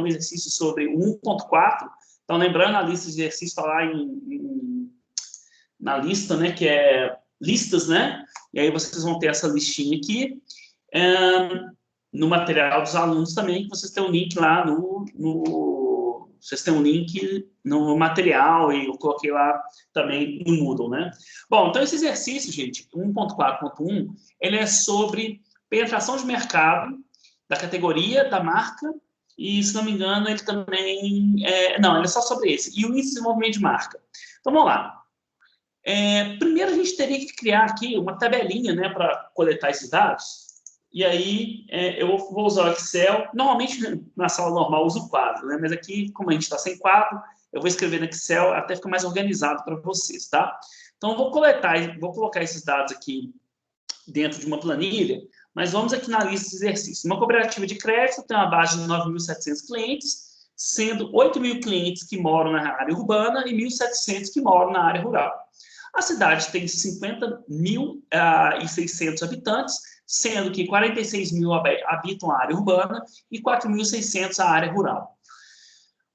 um exercício sobre o 1.4. Então, lembrando, a lista de exercícios está lá na lista, né, que é listas, né? E aí vocês vão ter essa listinha aqui. No material dos alunos também, que vocês têm um link lá vocês têm um link no material, e eu coloquei lá também no Moodle, né? Bom, então esse exercício, gente, 1.4.1, ele é sobre penetração de mercado da categoria, da marca, e, se não me engano, ele também... não, ele é só sobre esse. E o índice de desenvolvimento de marca. Então, vamos lá. Primeiro, a gente teria que criar aqui uma tabelinha, né, para coletar esses dados. E aí, eu vou usar o Excel. Normalmente, na sala normal, eu uso o quadro, né? Mas aqui, como a gente está sem quadro, eu vou escrever no Excel, até fica mais organizado para vocês, tá? Então, eu vou colocar esses dados aqui dentro de uma planilha, mas vamos aqui na lista de exercícios. Uma cooperativa de crédito tem uma base de 9.700 clientes, sendo 8.000 clientes que moram na área urbana e 1.700 que moram na área rural. A cidade tem 50.600 habitantes, sendo que 46.000 habitam a área urbana e 4.600 a área rural.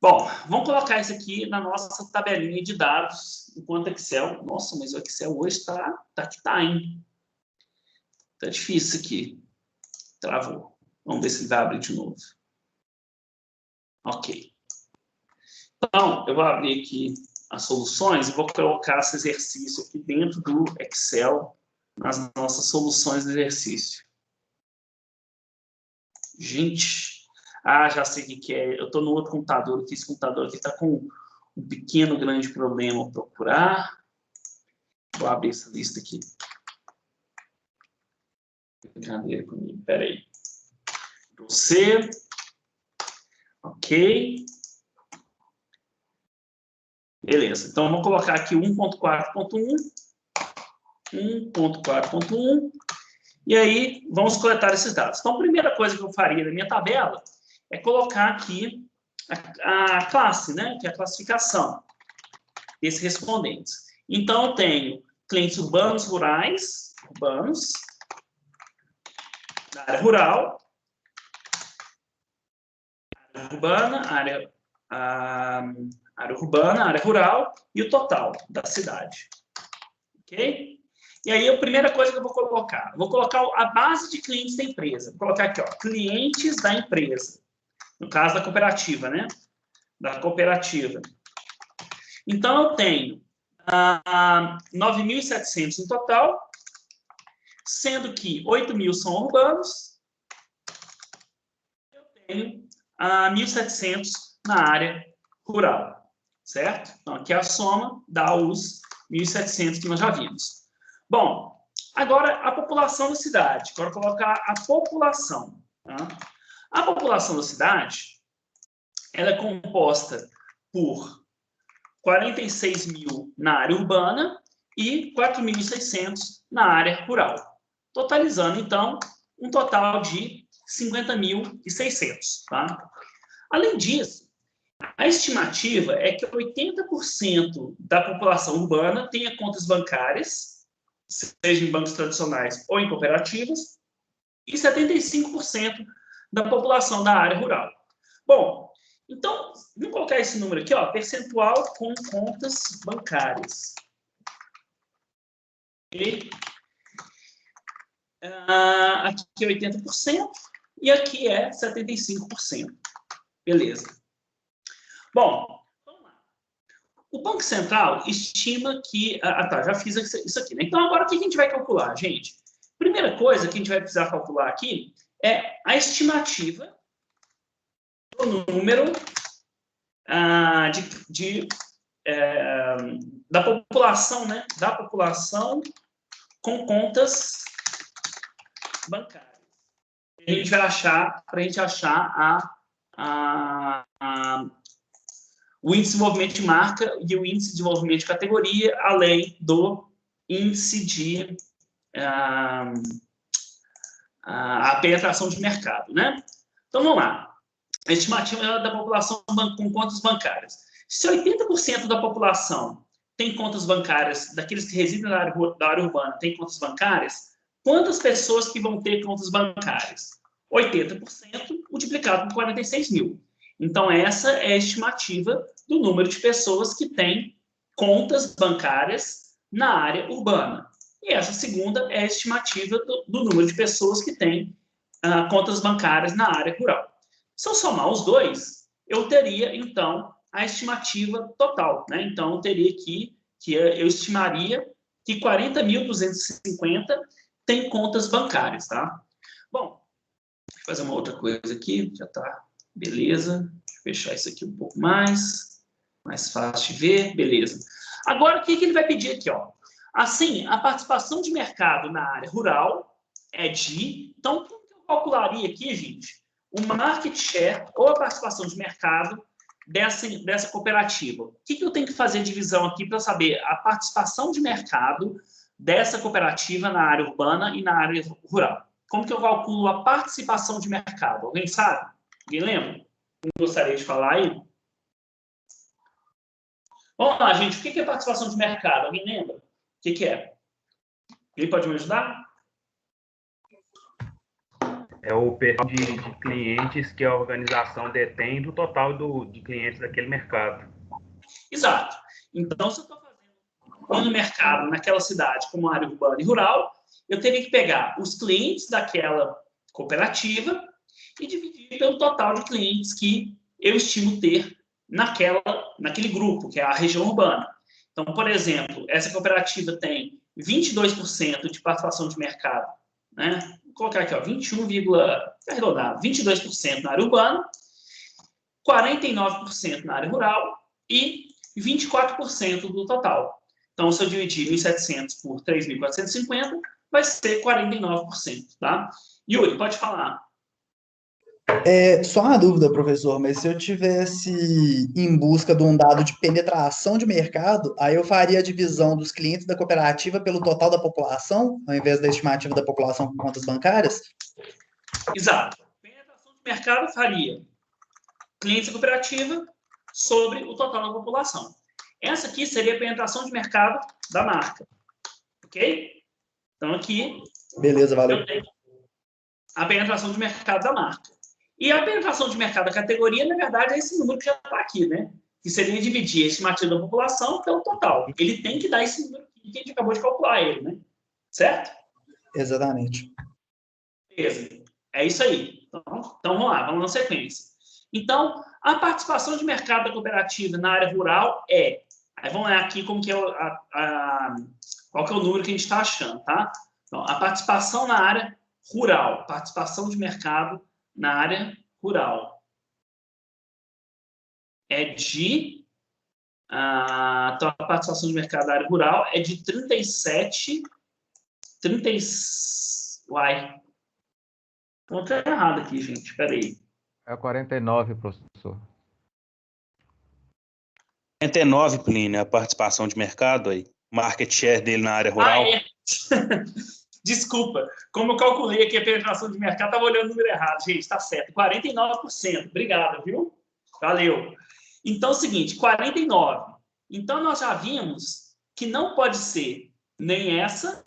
Bom, vamos colocar isso aqui na nossa tabelinha de dados enquanto Excel. Nossa, mas o Excel hoje está que tá, hein? Tá difícil isso aqui. Travou. Vamos ver se ele vai abrir de novo. Ok. Então, eu vou abrir aqui as soluções e vou colocar esse exercício aqui dentro do Excel, nas nossas soluções de exercício. Gente, já sei o que é. Eu estou no outro computador aqui. Esse computador aqui está com um pequeno, grande problema. Vou procurar. Vou abrir essa lista aqui. Brincadeira comigo. Espera aí. Você. Ok. Beleza. Então, vamos colocar aqui 1.4.1. 1.4.1. E aí, vamos coletar esses dados. Então, a primeira coisa que eu faria na minha tabela é colocar aqui a classe, né? Que é a classificação desses respondentes. Então, eu tenho clientes urbanos, rurais, urbanos, da área rural, área urbana, área urbana, área rural e o total da cidade. Ok? E aí, a primeira coisa que eu vou colocar a base de clientes da empresa. Vou colocar aqui, ó, clientes da empresa. No caso da cooperativa, né? Da cooperativa. Então, eu tenho 9.700 no total, sendo que 8.000 são urbanos. Eu tenho 1.700 na área rural, certo? Então, aqui é a soma dá os 1.700 que nós já vimos. Bom, agora a população da cidade. Agora colocar a população. Tá? A população da cidade, ela é composta por 46.000 na área urbana e 4.600 na área rural. Totalizando, então, um total de 50.600. Tá? Além disso, a estimativa é que 80% da população urbana tenha contas bancárias, seja em bancos tradicionais ou em cooperativas, e 75% da população da área rural. Bom, então, vamos colocar esse número aqui, ó, percentual com contas bancárias. Okay? Aqui é 80% e aqui é 75%. Beleza. Bom, vamos lá. O Banco Central estima que... já fiz isso aqui, né? Então, agora o que a gente vai calcular, gente? Primeira coisa que a gente vai precisar calcular aqui é a estimativa do número da população, né? Da população com contas bancárias. A gente vai achar, para a gente achar o índice de desenvolvimento de marca e o índice de desenvolvimento de categoria, além do índice de a penetração de mercado, né? Então, vamos lá. A estimativa da população com contas bancárias. Se 80% da população tem contas bancárias, daqueles que residem da área urbana tem contas bancárias, quantas pessoas que vão ter contas bancárias? 80% multiplicado por 46.000. Então, essa é a estimativa do número de pessoas que têm contas bancárias na área urbana. E essa segunda é a estimativa do número de pessoas que têm contas bancárias na área rural. Se eu somar os dois, eu teria, então, a estimativa total, né? Então, eu teria que eu estimaria que 40.250 tem contas bancárias, tá? Bom, deixa eu fazer uma outra coisa aqui, já tá, beleza. Deixa eu fechar isso aqui um pouco mais fácil de ver, beleza. Agora, o que ele vai pedir aqui, ó? Assim, a participação de mercado na área rural é de... Então, o que eu calcularia aqui, gente? O market share ou a participação de mercado dessa cooperativa. O que eu tenho que fazer divisão aqui para saber a participação de mercado dessa cooperativa na área urbana e na área rural? Como que eu calculo a participação de mercado? Alguém sabe? Alguém lembra? Não gostaria de falar aí? Vamos lá, gente. O que é participação de mercado? Alguém lembra? O que é? Alguém pode me ajudar? É o perfil de clientes que a organização detém do total de clientes daquele mercado. Exato. Então, se eu estou fazendo no mercado, naquela cidade, como área urbana e rural, eu teria que pegar os clientes daquela cooperativa e dividir pelo total de clientes que eu estimo ter naquele grupo, que é a região urbana. Então, por exemplo, essa cooperativa tem 22% de participação de mercado, né? Vou colocar aqui, ó, 22% na área urbana, 49% na área rural e 24% do total. Então, se eu dividir 1.700 por 3.450, vai ser 49%, tá? Yuri, pode falar. Só uma dúvida, professor, mas se eu tivesse em busca de um dado de penetração de mercado, aí eu faria a divisão dos clientes da cooperativa pelo total da população, ao invés da estimativa da população com contas bancárias? Exato. Penetração de mercado faria clientes da cooperativa sobre o total da população. Essa aqui seria a penetração de mercado da marca. Ok? Então, aqui... Beleza, valeu. Eu tenho a penetração de mercado da marca. E a penetração de mercado da categoria, na verdade, é esse número que já está aqui, né? Que seria dividir a estimativa da população pelo total. Ele tem que dar esse número aqui que a gente acabou de calcular ele, né? Certo? Exatamente. Beleza. É isso aí. Então vamos lá, vamos na sequência. Então, a participação de mercado da cooperativa na área rural é... Aí vamos olhar aqui como que é qual que é o número que a gente está achando, tá? Então, a participação na área rural, participação de mercado na área rural é de... então, a participação de mercado na área rural é de 37... Uai. Estou errado aqui, gente. Espera aí. É 49, professor. 49, Plínio, a participação de mercado aí. Market share dele na área rural. É. Desculpa. Como eu calculei aqui a penetração de mercado, estava olhando o número errado. Gente, está certo. 49%. Obrigado, viu? Valeu. Então é o seguinte, 49%. Então, nós já vimos que não pode ser nem essa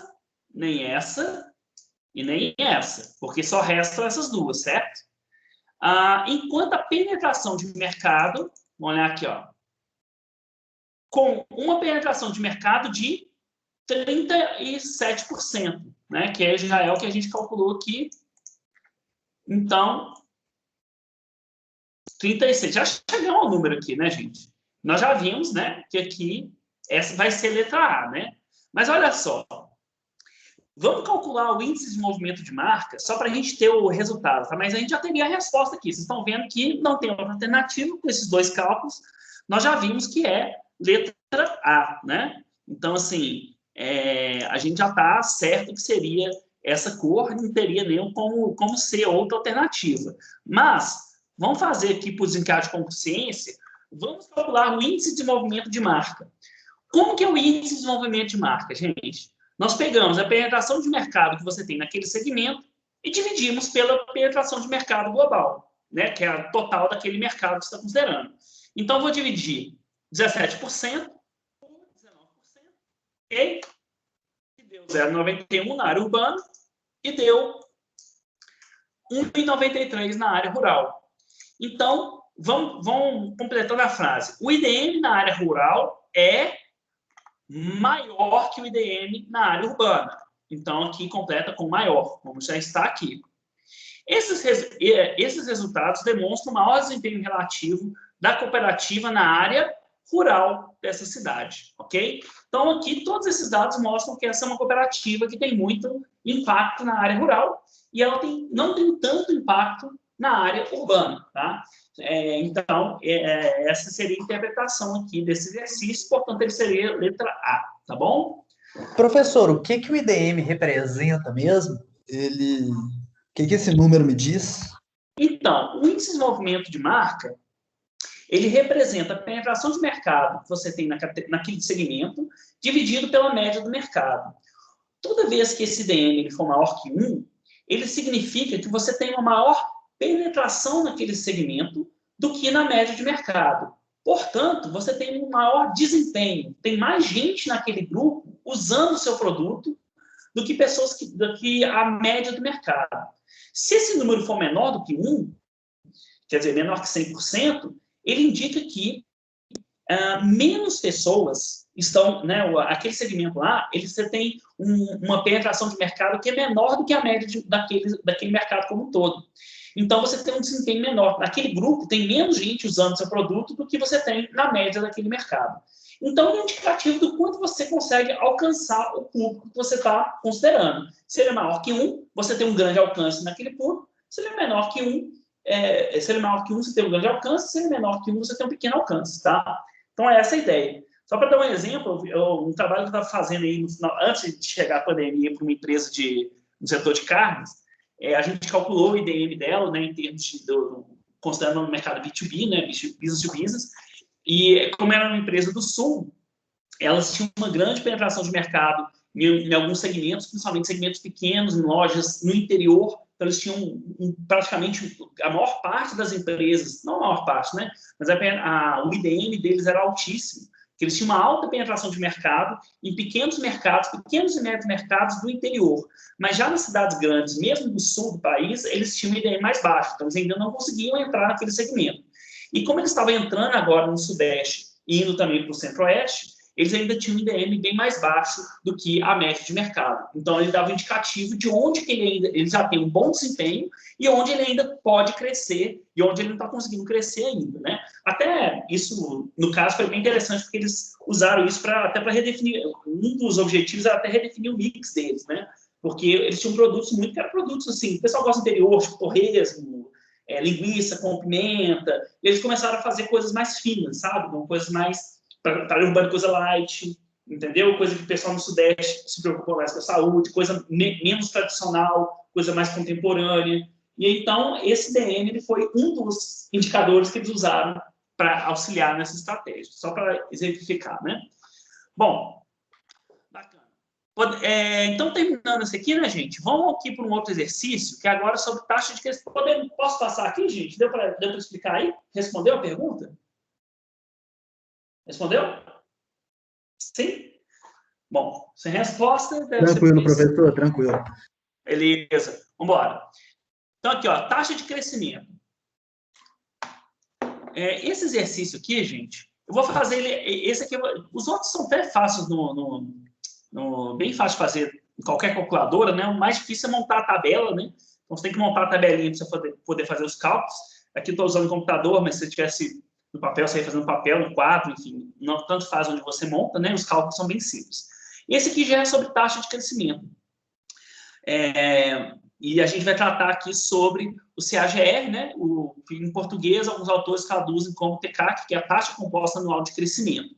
e nem essa, porque só restam essas duas, certo? Enquanto a penetração de mercado, vamos olhar aqui, ó, com uma penetração de mercado de 37%, né? Que já é o que a gente calculou aqui. Então, 36. Já chegamos ao número aqui, né, gente? Nós já vimos, né, que aqui essa vai ser letra A, né? Mas olha só. Vamos calcular o índice de movimento de marca só para a gente ter o resultado, tá? Mas a gente já teria a resposta aqui. Vocês estão vendo que não tem outra alternativa com esses dois cálculos. Nós já vimos que é letra A, né? Então, assim, a gente já está certo que seria essa cor, não teria nem como ser outra alternativa. Mas, vamos fazer aqui por desencargo de consciência, vamos calcular o índice de movimento de marca. Como que é o índice de movimento de marca, gente? Nós pegamos a penetração de mercado que você tem naquele segmento e dividimos pela penetração de mercado global, né? Que é a total daquele mercado que você está considerando. Então, vou dividir 17% por 19%, ok? E deu 0,91 na área urbana e deu 1,93 na área rural. Então, vão completando a frase. O IDM na área rural é maior que o IDM na área urbana. Então, aqui completa com maior, como já está aqui. Esses resultados demonstram maior desempenho relativo da cooperativa na área rural dessa cidade, ok? Então, aqui, todos esses dados mostram que essa é uma cooperativa que tem muito impacto na área rural e ela não tem tanto impacto na área urbana, tá? Então, essa seria a interpretação aqui desse exercício, portanto, ele seria letra A, tá bom? Professor, o que o IDM representa mesmo? O que esse número me diz? Então, o índice de desenvolvimento de marca, ele representa a penetração de mercado que você tem naquele segmento, dividido pela média do mercado. Toda vez que esse IDM ele for maior que 1, ele significa que você tem uma maior penetração naquele segmento do que na média de mercado. Portanto, você tem um maior desempenho, tem mais gente naquele grupo usando o seu produto do que pessoas do que a média do mercado. Se esse número for menor do que 1, quer dizer, menor que 100%, ele indica que menos pessoas estão, né, aquele segmento lá, você tem uma penetração de mercado que é menor do que a média daquele mercado como um todo. Então, você tem um desempenho menor. Naquele grupo, tem menos gente usando seu produto do que você tem na média daquele mercado. Então, é um indicativo do quanto você consegue alcançar o público que você está considerando. Se ele é maior que 1, você tem um grande alcance naquele público. Se ele é menor que 1, se ele é maior que 1, você tem um grande alcance. Se ele é menor que 1, você tem um pequeno alcance, tá? Então, é essa a ideia. Só para dar um exemplo, um trabalho que eu estava fazendo aí no final, antes de chegar a pandemia, para uma empresa no setor de carnes, a gente calculou o IDM dela, né, em termos considerando o mercado B2B, né, business to business, e como era uma empresa do Sul, elas tinham uma grande penetração de mercado em alguns segmentos, principalmente segmentos pequenos, em lojas no interior. Então, eles tinham praticamente a maior parte das empresas, não a maior parte, né, mas o IDM deles era altíssimo, que eles tinham uma alta penetração de mercado em pequenos mercados, pequenos e médios mercados do interior. Mas já nas cidades grandes, mesmo do sul do país, eles tinham um IDM mais baixo, então eles ainda não conseguiam entrar naquele segmento. E como eles estavam entrando agora no Sudeste e indo também para o Centro-Oeste, eles ainda tinham um IDM bem mais baixo do que a média de mercado. Então, ele dava um indicativo de onde que ele já tem um bom desempenho e onde ele ainda pode crescer e onde ele não está conseguindo crescer ainda, né? Até isso, no caso, foi bem interessante, porque eles usaram isso até para redefinir, um dos objetivos era até redefinir o mix deles, né? Porque eles tinham produtos que eram produtos assim, o pessoal gosta do interior, tipo torresmo, linguiça com pimenta, e eles começaram a fazer coisas mais finas, sabe? Coisas mais para urbano, coisa light, entendeu? Coisa que o pessoal no Sudeste se preocupa mais com a saúde, coisa menos tradicional, coisa mais contemporânea. E então, esse DM ele foi um dos indicadores que eles usaram para auxiliar nessa estratégia, só para exemplificar, né? Bom, bacana. Então, terminando isso aqui, né, gente? Vamos aqui para um outro exercício, que agora é sobre taxa de crescimento. Posso passar aqui, gente? Deu para explicar aí? Respondeu a pergunta? Respondeu? Sim? Bom, sem resposta... Tranquilo, professor, tranquilo. Beleza, vamos embora. Então, aqui, ó, taxa de crescimento. Esse exercício aqui, gente, eu vou fazer ele... Esse aqui, os outros são até fáceis, bem fácil de fazer em qualquer calculadora, né? O mais difícil é montar a tabela, né? Então, você tem que montar a tabelinha para você poder fazer os cálculos. Aqui eu estou usando o computador, mas se você tivesse... no papel, você vai fazendo papel, no quadro, enfim, não tanto faz onde você monta, né? Os cálculos são bem simples. Esse aqui já é sobre taxa de crescimento. E a gente vai tratar aqui sobre o CAGR, né? Em português, alguns autores traduzem como TCAC, que é a taxa composta anual de crescimento.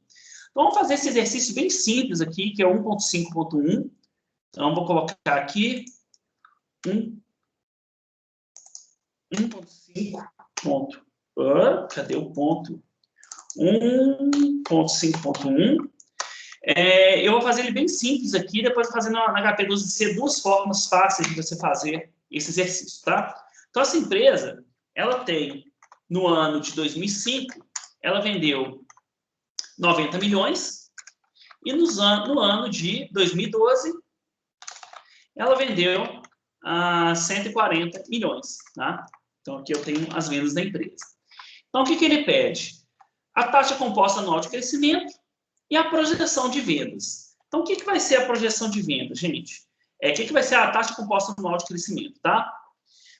Então, vamos fazer esse exercício bem simples aqui, que é 1.5.1. Então, vou colocar aqui 1.5. Cadê o ponto? 1.5.1. Eu vou fazer ele bem simples aqui, depois fazendo na HP12C duas formas fáceis de você fazer esse exercício, tá? Então, essa empresa, ela tem, no ano de 2005, ela vendeu 90 milhões, e no ano de 2012, ela vendeu 140 milhões, tá? Então, aqui eu tenho as vendas da empresa. Então, o que ele pede? A taxa composta anual de crescimento e a projeção de vendas. Então, o que vai ser a projeção de vendas, gente? O que vai ser a taxa composta anual de crescimento, tá?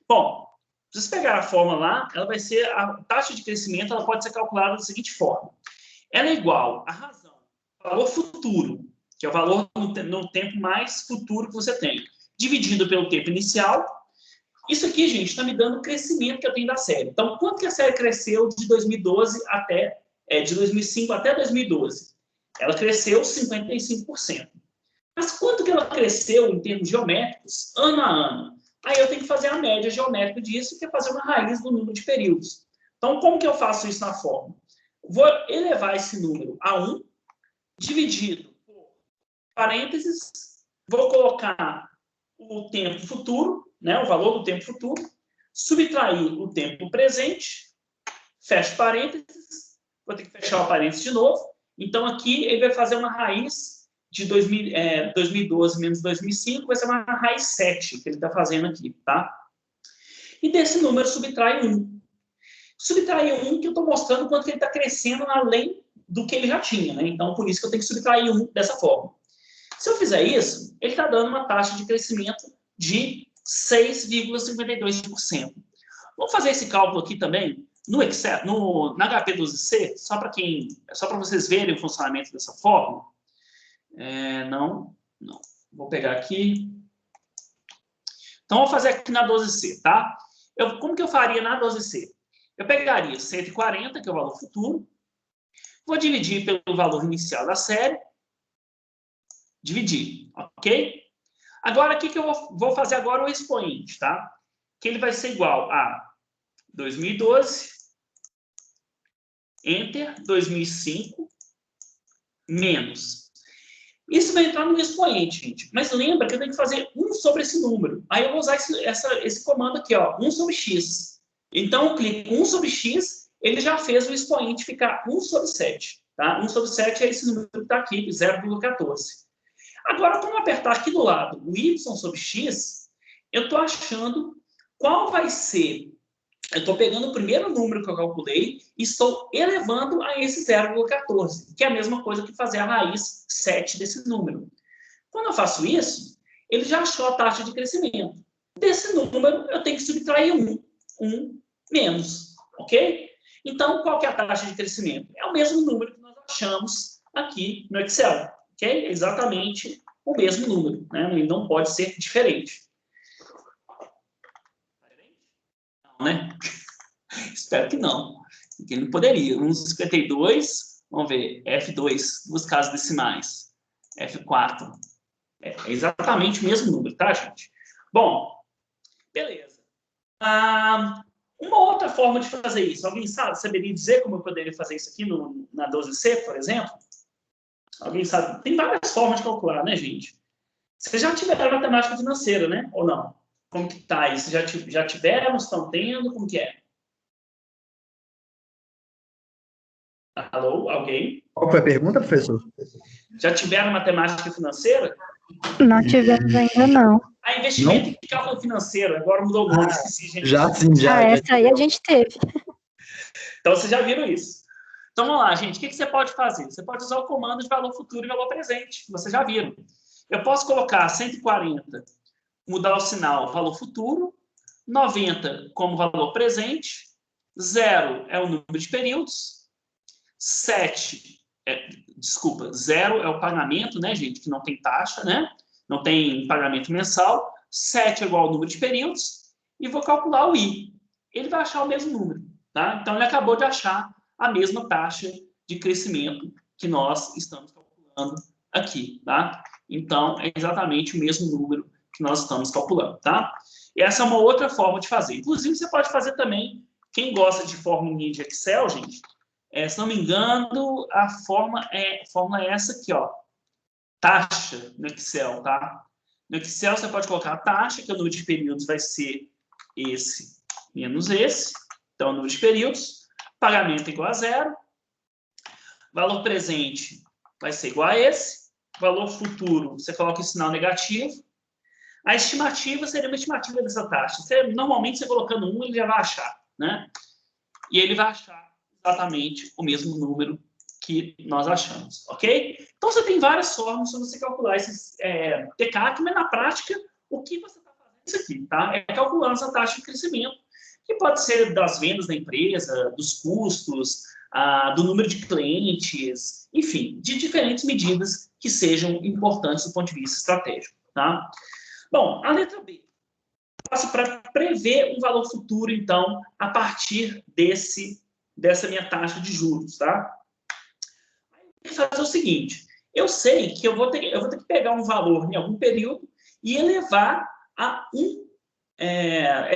Bom, se vocês pegarem a fórmula lá, ela vai ser a taxa de crescimento, ela pode ser calculada da seguinte forma. Ela é igual à razão, valor futuro, que é o valor no tempo mais futuro que você tem, dividido pelo tempo inicial. Isso aqui, gente, está me dando o crescimento que eu tenho da série. Então, quanto que a série cresceu de 2012 de 2005 até 2012? Ela cresceu 55%. Mas quanto que ela cresceu em termos geométricos, ano a ano? Aí eu tenho que fazer a média geométrica disso, que é fazer uma raiz do número de períodos. Então, como que eu faço isso na fórmula? Vou elevar esse número a 1, dividido por parênteses, vou colocar o tempo futuro, né, o valor do tempo futuro, subtrair o tempo presente, fecho parênteses, vou ter que fechar o parênteses de novo. Então, aqui ele vai fazer uma raiz de 2012 menos 2005, vai ser uma raiz 7 que ele está fazendo aqui, tá? E desse número subtrai 1. Subtrai 1 que eu estou mostrando quanto que ele está crescendo além do que ele já tinha, né? Então, por isso que eu tenho que subtrair 1 dessa forma. Se eu fizer isso, ele está dando uma taxa de crescimento de 6,52%. Vamos fazer esse cálculo aqui também no Excel, na HP12C, só para vocês verem o funcionamento dessa fórmula. Não. Vou pegar aqui. Então, vou fazer aqui na 12C, tá? Como que eu faria na 12C? Eu pegaria 140, que é o valor futuro, vou dividir pelo valor inicial da série, dividir, ok? Agora, o que eu vou fazer agora? O expoente, tá? Que ele vai ser igual a 2012, Enter, 2005, menos. Isso vai entrar no expoente, gente. Mas lembra que eu tenho que fazer 1 sobre esse número. Aí eu vou usar esse comando aqui, ó, 1 sobre x. Então, eu clico 1 sobre x, ele já fez o expoente ficar 1 sobre 7. Tá? 1 sobre 7 é esse número que está aqui, 0,14. Agora, quando eu apertar aqui do lado o y sobre x, eu estou achando qual vai ser. Eu estou pegando o primeiro número que eu calculei e estou elevando a esse 0,14, que é a mesma coisa que fazer a raiz 7 desse número. Quando eu faço isso, ele já achou a taxa de crescimento. Desse número, eu tenho que subtrair 1 menos, ok? Então, qual que é a taxa de crescimento? É o mesmo número que nós achamos aqui no Excel, ok? É exatamente o mesmo número, né? Ele não pode ser diferente. Não, né? Espero que não. Porque não poderia. 1,52, vamos ver, F2, duas casas decimais. F4. É exatamente o mesmo número, tá, gente? Bom, beleza. Uma outra forma de fazer isso. Alguém saberia dizer como eu poderia fazer isso aqui na 12C, por exemplo? Alguém sabe? Tem várias formas de calcular, né, gente? Vocês já tiveram matemática financeira, né? Ou não? Como que tá isso? Já tiveram? Estão tendo? Como que é? Alô? Alguém? Qual foi a pergunta, professor? Já tiveram matemática financeira? Não tivemos ainda, não. Investimento em cálculo financeiro. Agora mudou o nome, esqueci, gente. Já sim, já. Essa aí a gente teve. Então, vocês já viram isso. Então, vamos lá, gente. O que você pode fazer? Você pode usar o comando de valor futuro e valor presente. Vocês já viram. Eu posso colocar 140, mudar o sinal, valor futuro, 90 como valor presente, 0 é o número de períodos, 0 é o pagamento, né, gente, que não tem taxa, né? Não tem pagamento mensal, 7 é igual ao número de períodos, e vou calcular o I. Ele vai achar o mesmo número, tá? Então, ele acabou de achar a mesma taxa de crescimento que nós estamos calculando aqui, tá? Então, é exatamente o mesmo número que nós estamos calculando, tá? E essa é uma outra forma de fazer. Inclusive, você pode fazer também, quem gosta de fórmula de Excel, gente, se não me engano, a fórmula é essa aqui, ó, taxa no Excel, tá? No Excel, você pode colocar a taxa, que o número de períodos vai ser esse menos esse, então, o número de períodos, pagamento igual a 0, valor presente vai ser igual a esse, valor futuro, você coloca o sinal negativo. A estimativa seria uma estimativa dessa taxa. Normalmente, você colocando 1, ele já vai achar, né? E ele vai achar exatamente o mesmo número que nós achamos, ok? Então, você tem várias formas de você calcular esses TCAC, mas na prática, o que você está fazendo é isso aqui, tá? É calculando essa taxa de crescimento, que pode ser das vendas da empresa, dos custos, do número de clientes, enfim, de diferentes medidas que sejam importantes do ponto de vista estratégico, tá? Bom, a letra B. Passo para prever um valor futuro, então, a partir dessa minha taxa de juros, tá? Eu vou fazer o seguinte, eu sei que eu vou ter que pegar um valor em algum período e elevar a 1.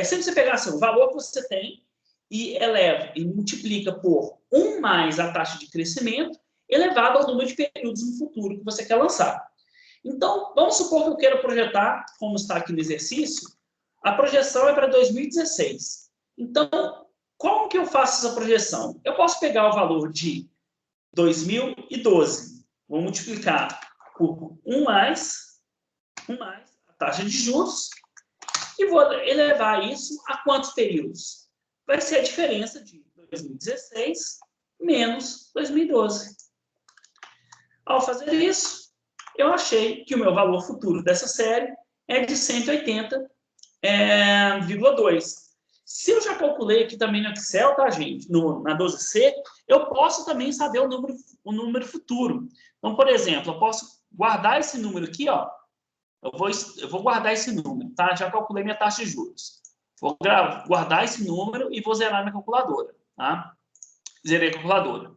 Sempre você pegar assim, o valor que você tem e eleva e multiplica por 1 mais a taxa de crescimento elevado ao número de períodos no futuro que você quer lançar. Então, vamos supor que eu queira projetar, como está aqui no exercício, a projeção é para 2016. Então, como que eu faço essa projeção? Eu posso pegar o valor de 2012, vou multiplicar por 1 mais a taxa de juros e vou elevar isso a quantos períodos? Vai ser a diferença de 2016 menos 2012. Ao fazer isso, eu achei que o meu valor futuro dessa série é de 180,2. Se eu já calculei aqui também no Excel, tá, gente? Na 12C, eu posso também saber o número futuro. Então, por exemplo, eu posso guardar esse número aqui, ó. Eu vou guardar esse número, tá? Já calculei minha taxa de juros. Vou guardar esse número e vou zerar minha calculadora, tá? Zerei a calculadora.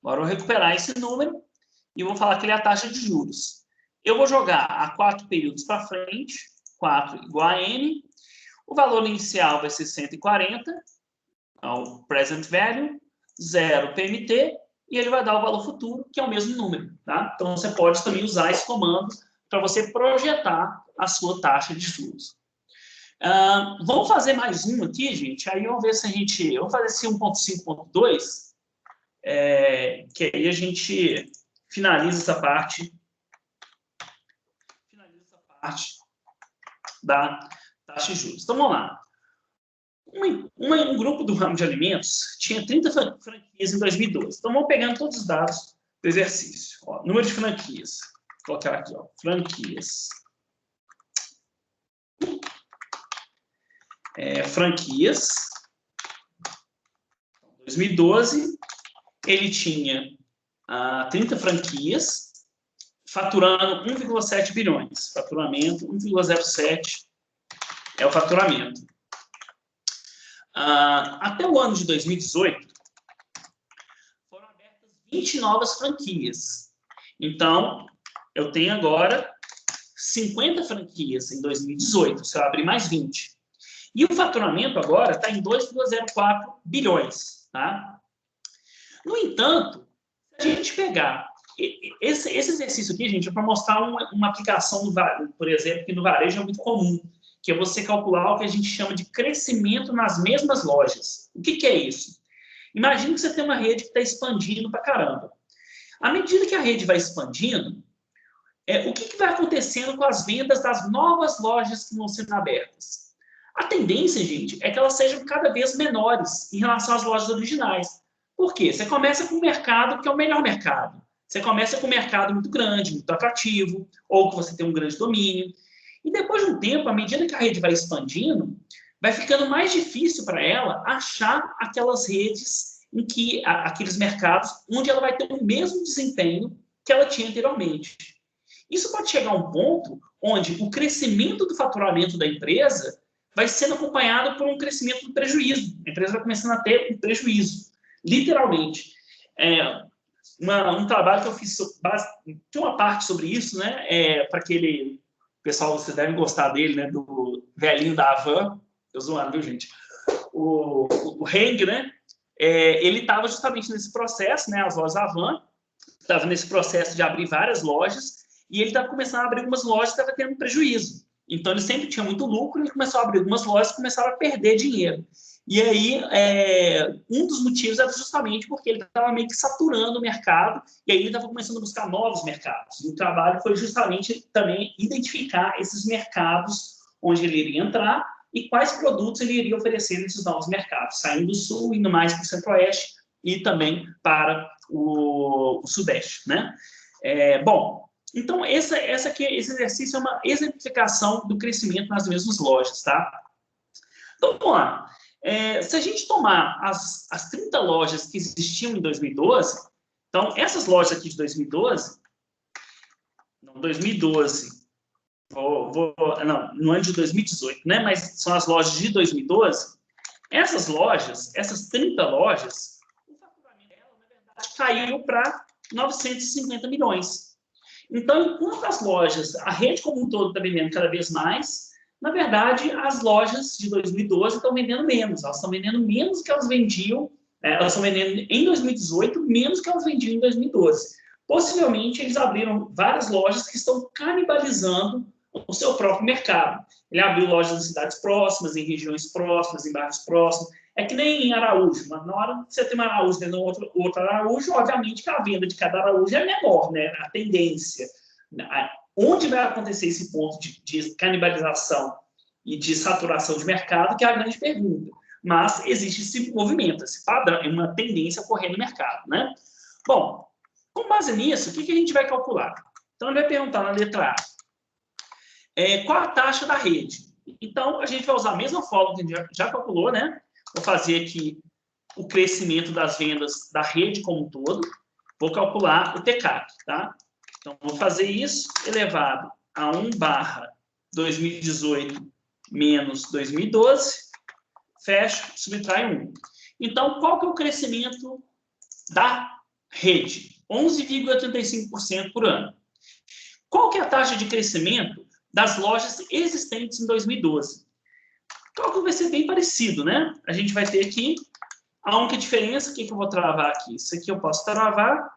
Agora eu vou recuperar esse número e vou falar que ele é a taxa de juros. Eu vou jogar a 4 períodos para frente, 4 igual a N. O valor inicial vai ser 140, então, present value, 0 PMT, e ele vai dar o valor futuro, que é o mesmo número, tá? Então, você pode também usar esse comando para você projetar a sua taxa de juros. Vamos fazer mais um aqui, gente, aí vamos ver se a gente... Vamos fazer esse 1.5.2, que aí a gente finaliza essa parte da taxa de juros. Então, vamos lá. Um grupo do ramo de alimentos tinha 30 franquias em 2012. Então, vamos pegando todos os dados do exercício. Ó, número de franquias. Vou colocar aqui, ó, franquias. Franquias. Em 2012, ele tinha 30 franquias, faturando 1,7 bilhões. Faturamento, 1,07 é o faturamento. Até o ano de 2018, foram abertas 20 novas franquias. Então, eu tenho agora 50 franquias em 2018, se eu abrir mais 20. E o faturamento agora está em 2,04 bilhões. Tá? No entanto, se a gente pegar... Esse exercício aqui, gente, é para mostrar uma aplicação, por exemplo, que no varejo é muito comum, que é você calcular o que a gente chama de crescimento nas mesmas lojas. O que é isso? Imagina que você tem uma rede que está expandindo para caramba. À medida que a rede vai expandindo, o que vai acontecendo com as vendas das novas lojas que vão sendo abertas? A tendência, gente, é que elas sejam cada vez menores em relação às lojas originais. Por quê? Você começa com um mercado que é o melhor mercado. Você começa com um mercado muito grande, muito atrativo, ou que você tem um grande domínio. E depois de um tempo, à medida que a rede vai expandindo, vai ficando mais difícil para ela achar aquelas redes em que, aqueles mercados onde ela vai ter o mesmo desempenho que ela tinha anteriormente. Isso pode chegar a um ponto onde o crescimento do faturamento da empresa vai sendo acompanhado por um crescimento do prejuízo. A empresa vai começando a ter um prejuízo, literalmente. Um trabalho que eu fiz, tem uma parte sobre isso, né? Para aquele... Pessoal, vocês devem gostar dele, né? Do velhinho da Havan. Eu zoando, viu, gente? O Heng, né? Ele estava justamente nesse processo, né? As lojas Havan. Estava nesse processo de abrir várias lojas. E ele estava começando a abrir algumas lojas que estavam tendo prejuízo. Então, ele sempre tinha muito lucro. Ele começou a abrir algumas lojas e começava a perder dinheiro. E aí, um dos motivos era justamente porque ele estava meio que saturando o mercado, e aí ele estava começando a buscar novos mercados. E o trabalho foi justamente também identificar esses mercados onde ele iria entrar e quais produtos ele iria oferecer nesses novos mercados, saindo do sul, indo mais para o centro-oeste, e também para o Sudeste, né? Bom, então esse exercício é uma exemplificação do crescimento nas mesmas lojas, tá? Então, vamos lá. Se a gente tomar as 30 lojas que existiam em 2012, então, essas lojas aqui de 2012, não, 2012, não, no ano de 2018, né? Mas são as lojas de 2012. Essas lojas, essas 30 lojas, o faturamento dela, na verdade, caiu para 950 milhões. Então, enquanto as lojas, a rede como um todo está vendendo cada vez mais, na verdade, as lojas de 2012 estão vendendo menos. Elas estão vendendo menos que elas vendiam, elas estão vendendo em 2018 menos que elas vendiam em 2012. Possivelmente, eles abriram várias lojas que estão canibalizando o seu próprio mercado. Ele abriu lojas em cidades próximas, em regiões próximas, em bairros próximos. É que nem em Araújo. Mas na hora que você tem um Araújo dentro do outro Araújo, obviamente que a venda de cada Araújo é menor, né? A tendência. Onde vai acontecer esse ponto de canibalização e de saturação de mercado, que é a grande pergunta. Mas existe esse movimento, esse padrão, é uma tendência a correr no mercado, né? Bom, com base nisso, o que a gente vai calcular? Então, ele vai perguntar na letra A, qual a taxa da rede? Então, a gente vai usar a mesma fórmula que a gente já calculou, né? Vou fazer aqui o crescimento das vendas da rede como um todo. Vou calcular o TCAC, tá? Então, vou fazer isso elevado a 1/2018 menos 2012, fecho, subtrai 1. Então, qual que é o crescimento da rede? 11,35% por ano. Qual que é a taxa de crescimento das lojas existentes em 2012? O cálculo vai ser bem parecido, né? A gente vai ter aqui a única diferença, o que eu vou travar aqui? Isso aqui eu posso travar,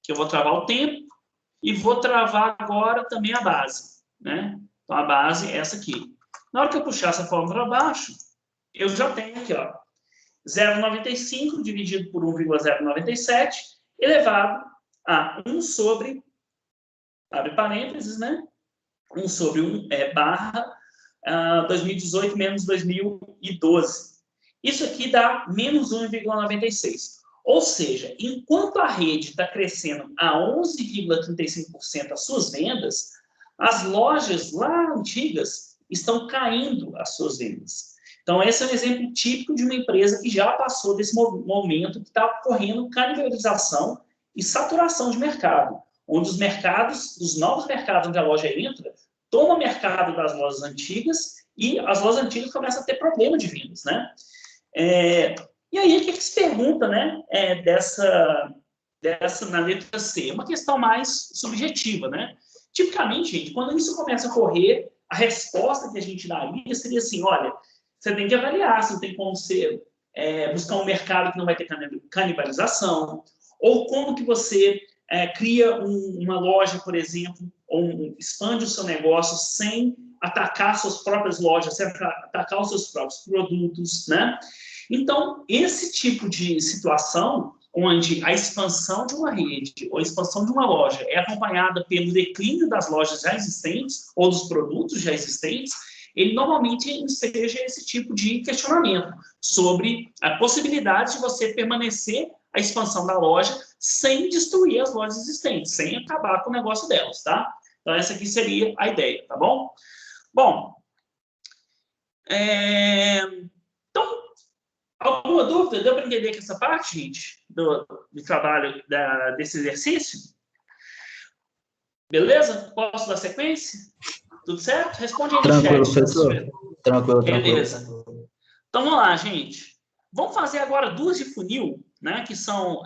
que eu vou travar o tempo, e vou travar agora também a base, né? Então, a base é essa aqui. Na hora que eu puxar essa fórmula para baixo, eu já tenho aqui, ó, 0,95 dividido por 1,097, elevado a 1 sobre, abre parênteses, né? 1 sobre 1 barra 2018 menos 2012. Isso aqui dá menos 1,96. Ou seja, enquanto a rede está crescendo a 11,35% as suas vendas, as lojas lá antigas estão caindo as suas vendas. Então, esse é um exemplo típico de uma empresa que já passou desse momento que está ocorrendo canibalização e saturação de mercado, onde os mercados, os novos mercados onde a loja entra, tomam o mercado das lojas antigas e as lojas antigas começam a ter problema de vendas, né? E aí, o que se pergunta, né, dessa na letra C? Uma questão mais subjetiva, né? Tipicamente, gente, quando isso começa a ocorrer, a resposta que a gente daria seria assim, olha, você tem que avaliar se não tem como você buscar um mercado que não vai ter canibalização, ou como que você cria uma loja, por exemplo, ou expande o seu negócio sem atacar suas próprias lojas, sem atacar os seus próprios produtos, né? Então, esse tipo de situação, onde a expansão de uma rede ou a expansão de uma loja é acompanhada pelo declínio das lojas já existentes ou dos produtos já existentes, ele normalmente enseja esse tipo de questionamento sobre a possibilidade de você permanecer a expansão da loja sem destruir as lojas existentes, sem acabar com o negócio delas, tá? Então, essa aqui seria a ideia, tá bom? Bom, então, alguma dúvida? Deu para entender que essa parte, gente, do trabalho desse exercício? Beleza? Posso dar sequência? Tudo certo? Responde aí no Tranquilo, chat. professor. Tranquilo. Beleza. Então, vamos lá, gente. Vamos fazer agora duas de funil, né? Que são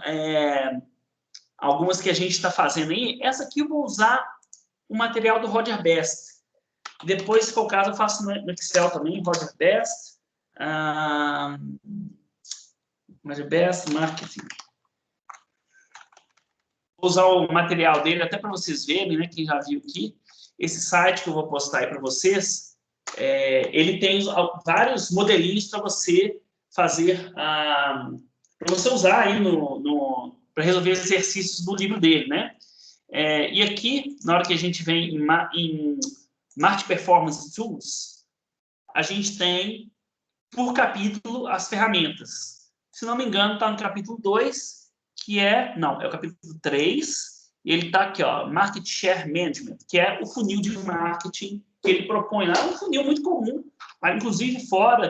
algumas que a gente está fazendo aí. Essa aqui eu vou usar o material do Roger Best. Depois, se for o caso, eu faço no Excel também, Roger Best. Roger Best, Marketing. Vou usar o material dele até para vocês verem, né? Quem já viu aqui. Esse site que eu vou postar aí para vocês, ele tem vários modelinhos para você fazer, para você usar aí para resolver exercícios do livro dele, né? E aqui, na hora que a gente vem em Marketing Performance Tools, a gente tem, por capítulo, as ferramentas. se não me engano, está no capítulo 2, que é... Não, é o capítulo 3. Ele está aqui, ó, Market Share Management, que é o funil de marketing que ele propõe lá. É um funil muito comum, inclusive fora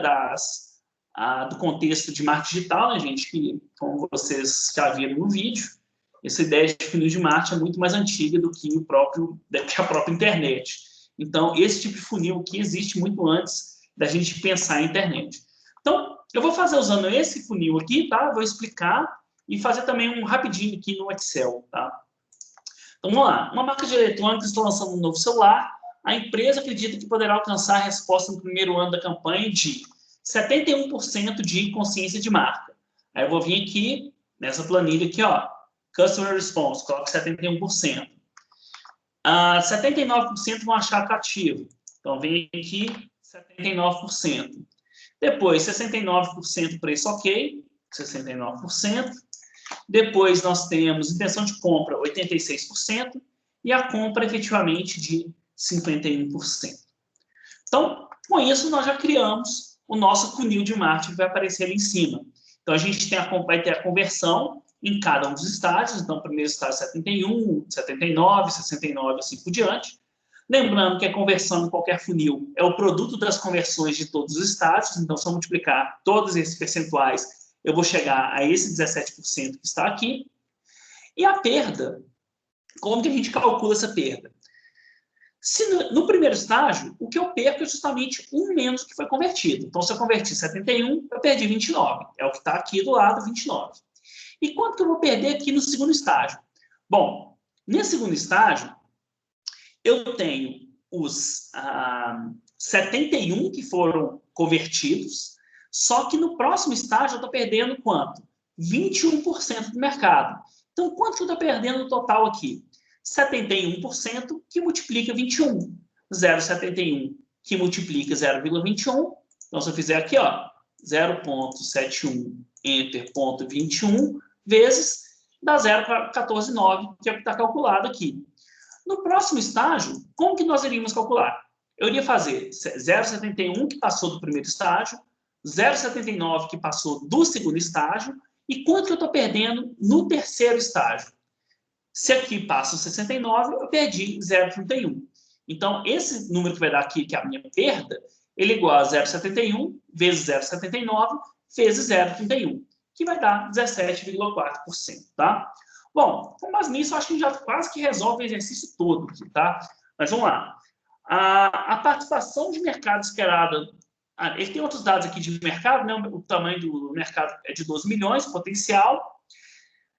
do contexto de marketing digital, né, gente? Que, como vocês já viram no vídeo, essa ideia de funil de marketing é muito mais antiga do que a própria internet. Então, esse tipo de funil aqui existe muito antes da gente pensar em internet. Então, eu vou fazer usando esse funil aqui, tá? Vou explicar e fazer também um rapidinho aqui no Excel, tá? Então, vamos lá. Uma marca de eletrônicos está lançando um novo celular. A empresa acredita que poderá alcançar a resposta no primeiro ano da campanha de 71% de consciência de marca. Aí eu vou vir aqui, nessa planilha aqui, ó, Customer Response, coloco 71%. 79% vão achar atrativo. Então, vem aqui 79%. Depois, 69% preço ok, 69%. Depois, nós temos intenção de compra, 86%. E a compra, efetivamente, de 51%. Então, com isso, nós já criamos o nosso funil de marketing que vai aparecer ali em cima. Então, a gente vai ter a conversão em cada um dos estágios. Então, o primeiro estágio 71, 79, 69, assim por diante. Lembrando que a conversão em qualquer funil é o produto das conversões de todos os estágios. Então, se eu multiplicar todos esses percentuais, eu vou chegar a esse 17% que está aqui. E a perda, como que a gente calcula essa perda? Se no primeiro estágio, o que eu perco é justamente 1 menos que foi convertido. Então, se eu converti 71, eu perdi 29. É o que está aqui do lado, 29. E quanto que eu vou perder aqui no segundo estágio? Bom, nesse segundo estágio, eu tenho os 71 que foram convertidos, só que no próximo estágio eu estou perdendo quanto? 21% do mercado. Então, quanto que eu estou perdendo no total aqui? 71% que multiplica 21. 0,71 que multiplica 0,21. Então, se eu fizer aqui, ó, 0,71 enter ponto 21 vezes dá 0,149, que é o que está calculado aqui. No próximo estágio, como que nós iríamos calcular? Eu iria fazer 0,71 que passou do primeiro estágio, 0,79 que passou do segundo estágio, e quanto que eu estou perdendo no terceiro estágio? Se aqui passa o 69, eu perdi 0,31. Então, esse número que vai dar aqui, que é a minha perda, ele é igual a 0,71 vezes 0,79 vezes 0,31, que vai dar 17,4%, tá? Bom, com base nisso, eu acho que a gente já quase que resolve o exercício todo aqui, tá? Mas vamos lá. A participação de mercado esperada... ele tem outros dados aqui de mercado, né? O tamanho do mercado é de 12 milhões, potencial,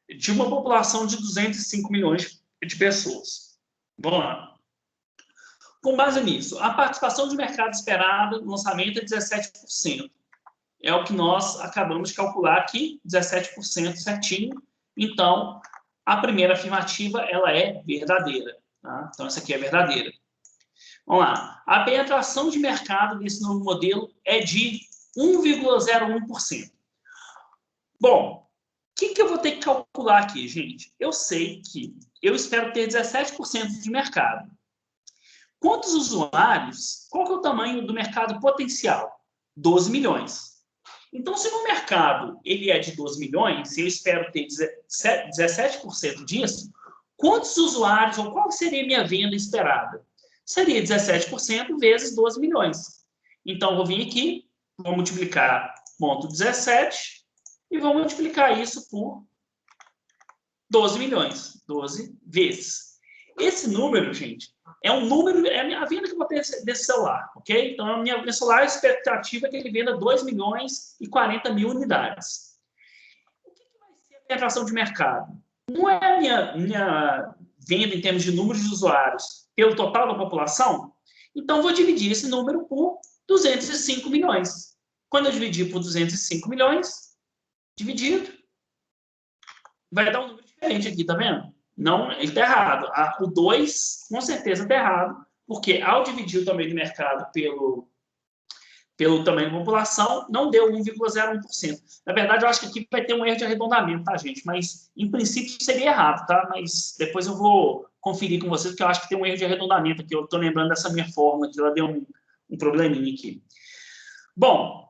de uma população de 205 milhões de pessoas. Vamos lá. Com base nisso, a participação de mercado esperada no lançamento é 17%. É o que nós acabamos de calcular aqui, 17% certinho. Então, a primeira afirmativa, ela é verdadeira. Tá? Então, essa aqui é verdadeira. Vamos lá. A penetração de mercado desse novo modelo é de 1,01%. Bom, o que eu vou ter que calcular aqui, gente? Eu sei que eu espero ter 17% de mercado. Quantos usuários? Qual que é o tamanho do mercado potencial? 12 milhões. Então, se no mercado ele é de 12 milhões, e eu espero ter 17% disso, quantos usuários, ou qual seria a minha venda esperada? Seria 17% vezes 12 milhões. Então, vou vir aqui, vou multiplicar 0,17 e vou multiplicar isso por 12 milhões. 12 vezes. Esse número, gente, é um número, é a venda que eu vou ter desse celular, ok? Então, a minha celular, a expectativa é que ele venda 2 milhões e 40 mil unidades. O que vai ser a penetração de mercado? Não é a minha venda em termos de número de usuários pelo total da população? Então, vou dividir esse número por 205 milhões. Quando eu dividir por 205 milhões, dividido, vai dar um número diferente aqui, tá vendo? Não, ele está errado. O 2, com certeza, está errado, porque ao dividir o tamanho do mercado pelo tamanho da população, não deu 1,01%. Na verdade, eu acho que aqui vai ter um erro de arredondamento, tá, gente? Mas, em princípio, seria errado, tá? Mas depois eu vou conferir com vocês, porque eu acho que tem um erro de arredondamento aqui. Eu estou lembrando dessa minha fórmula, que ela deu um probleminha aqui. Bom,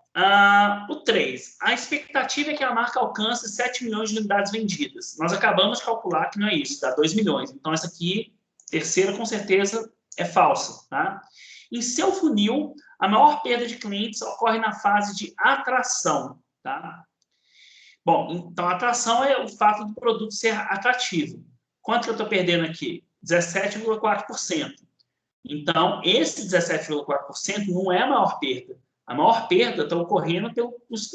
O 3. A expectativa é que a marca alcance 7 milhões de unidades vendidas. Nós acabamos de calcular que não é isso, dá 2 milhões. Então, essa aqui, terceira, com certeza, é falsa. Tá? Em seu funil, a maior perda de clientes ocorre na fase de atração. Tá? Bom, então, a atração é o fato do produto ser atrativo. Quanto que eu estou perdendo aqui? 17,4%. Então, esse 17,4% não é a maior perda. A maior perda está ocorrendo porque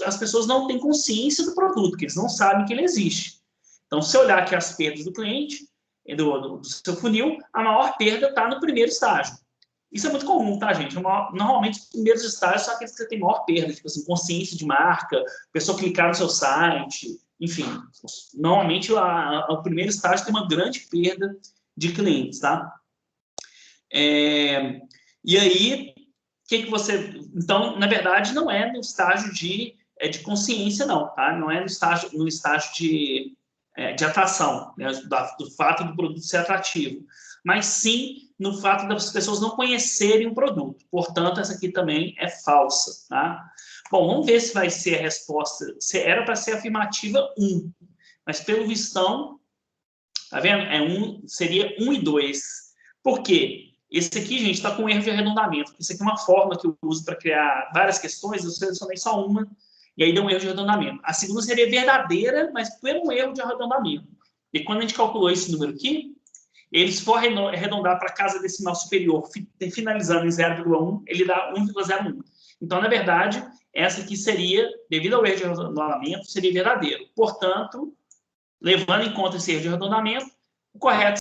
as pessoas não têm consciência do produto, que eles não sabem que ele existe. Então, se olhar aqui as perdas do cliente, do seu funil, a maior perda está no primeiro estágio. Isso é muito comum, tá, gente? Normalmente, os primeiros estágios são aqueles que você tem maior perda, tipo assim, consciência de marca, pessoa clicar no seu site, enfim. Normalmente, o primeiro estágio tem uma grande perda de clientes, tá? E aí, que você... Então, na verdade, não é no estágio de consciência, não, tá? Não é no estágio de atração, né? Do fato do produto ser atrativo, mas sim no fato das pessoas não conhecerem o produto. Portanto, essa aqui também é falsa, tá? Bom, vamos ver se vai ser a resposta. Era para ser afirmativa 1, mas pelo vistão, tá vendo? Seria 1 e 2. Por quê? Esse aqui, gente, está com erro de arredondamento. Isso aqui é uma fórmula que eu uso para criar várias questões, eu selecionei só uma, e aí deu um erro de arredondamento. A segunda seria verdadeira, mas por um erro de arredondamento. E quando a gente calculou esse número aqui, eles for arredondar para a casa decimal superior, finalizando em 0,1, ele dá 1,01. Então, na verdade, essa aqui seria, devido ao erro de arredondamento, seria verdadeiro. Portanto, levando em conta esse erro de arredondamento, o correto